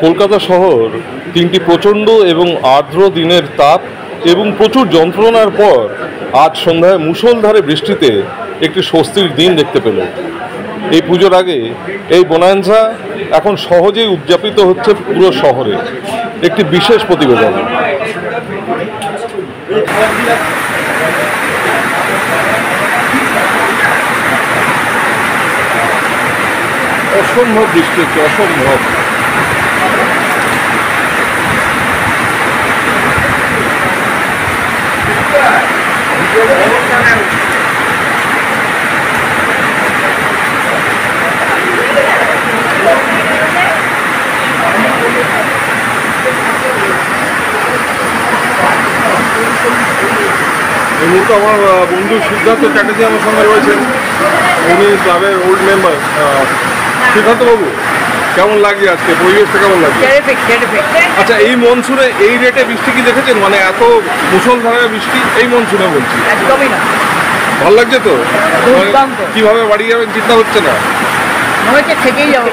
কলকাতা শহর তিনটি প্রচণ্ড এবং আর্দ্র দিনের তাপ এবং প্রচুর যন্ত্রণার পর আজ সন্ধ্যায় মুষলধারে বৃষ্টিতে একটি স্বস্তির দিন দেখতে পেল। এই পুজোর আগে এই বোনান্সা এখন সহজেই উদযাপিত হচ্ছে পুরো শহরে। একটি বিশেষ প্রতিবেদন। অসম্ভব বৃষ্টি হচ্ছে, অসম্ভব। এই মুহূর্তে আমার বন্ধু সিদ্ধার্থ চ্যাটার্জি আমার সঙ্গে রয়েছেন। উনি ক্লাবের ওল্ড মেম্বার। সিদ্ধার্থ বাবু, কেমন লাগছে আজকে? পরিবেশটা কেমন লাগছে? আচ্ছা, এই মনসুনে এই রেটে বৃষ্টি কি দেখেছেন? মানে এত মুষলধারে বৃষ্টি এই মনসুনে বলছি। একদমই না। ভালো লাগছে তো? কিভাবে বাড়ি যাবেন চিন্তা হচ্ছে না? থেকেই যাবো।